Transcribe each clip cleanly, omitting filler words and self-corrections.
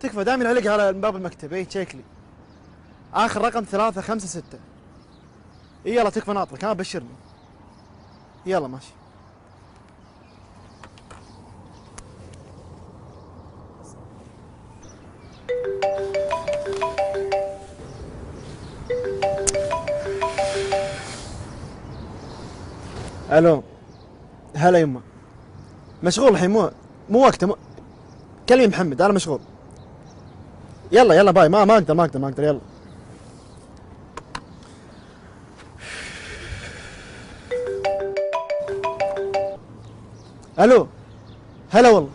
تكفى دائما علق على باب المكتب. اي تشيك لي اخر رقم 356. اي يلا تكفى ناطرك. ها بشرني. يلا ماشي. الو. هلا يمه. مشغول الحين مو وقته كلمي محمد انا مشغول. يلا يلا باي. ما اقدر يلا. الو. هلا والله.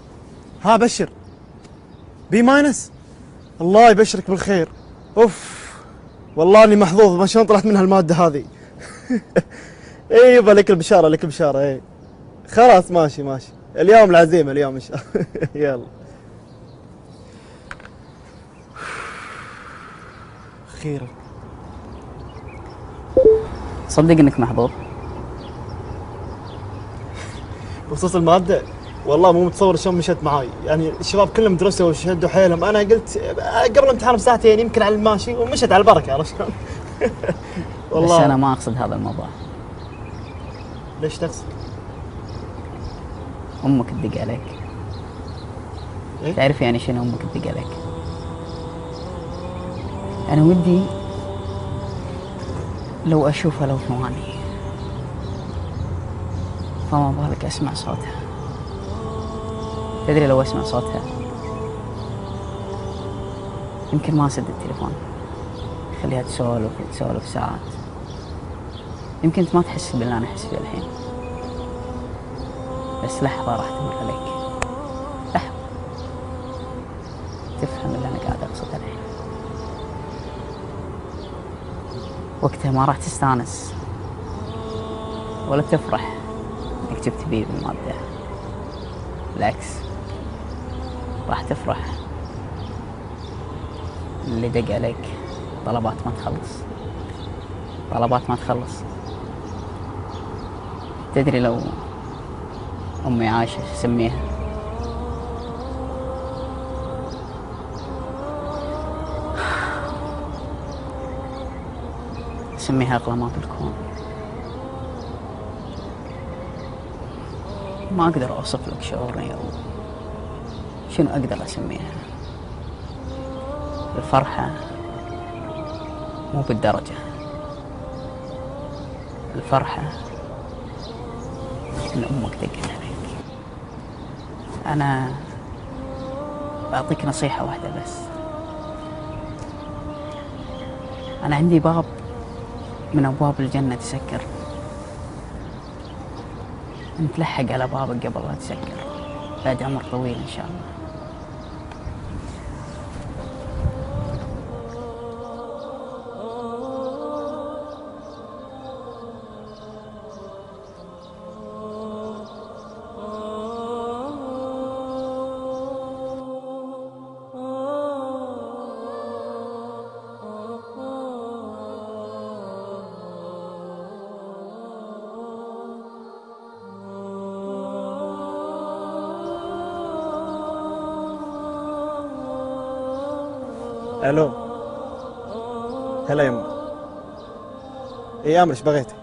ها بشر. بي ماينس. الله يبشرك بالخير. اوف والله اني محظوظ. ما شلون طلعت منها الماده هذه. اي يبا لك البشاره لك البشاره. اي خلاص ماشي اليوم العزيمه اليوم ان شاء الله. يلا اخيرا. صدق انك محظوظ. بخصوص الماده والله مو متصور شلون مشت معاي. يعني الشباب كلهم درسوا وشدوا حيلهم. انا قلت قبل الامتحان بساعتين يمكن على الماشي ومشت على البركه. عرفت شلون؟ والله بس انا ما اقصد هذا الموضوع. ليش تقصد؟ امك تدق عليك. إيه؟ تعرف يعني شنو امك تدق عليك؟ انا ودي لو اشوفها لو ثواني، فما بالك اسمع صوتها. تدري لو اسمع صوتها يمكن ما اسد التليفون، خليها تسولف ساعات. يمكن انت ما تحس باللي انا احس فيه الحين، بس لحظة راح تمر عليك، لحظة تفهم اللي انا قاعد اقصده الحين. وقتها ما راح تستانس ولا تفرح انك جبت بي بالمادة، بالعكس راح تفرح اللي دق عليك طلبات ما تخلص. تدري لو أمي عايشة شو اسميها؟ اسميها أغلى ما بالكون. ما أقدر أوصف لك شعوري أو شنو أقدر أسميها. الفرحة مو بالدرجة، الفرحة إن أمك دقت عليك. أنا بعطيك نصيحة واحدة بس. أنا عندي باب من أبواب الجنة تسكر، أنت لحق على بابك قبل لا تسكر، بعد عمر طويل إن شاء الله. الو. هلا يمه. اي امر ايش بغيتي؟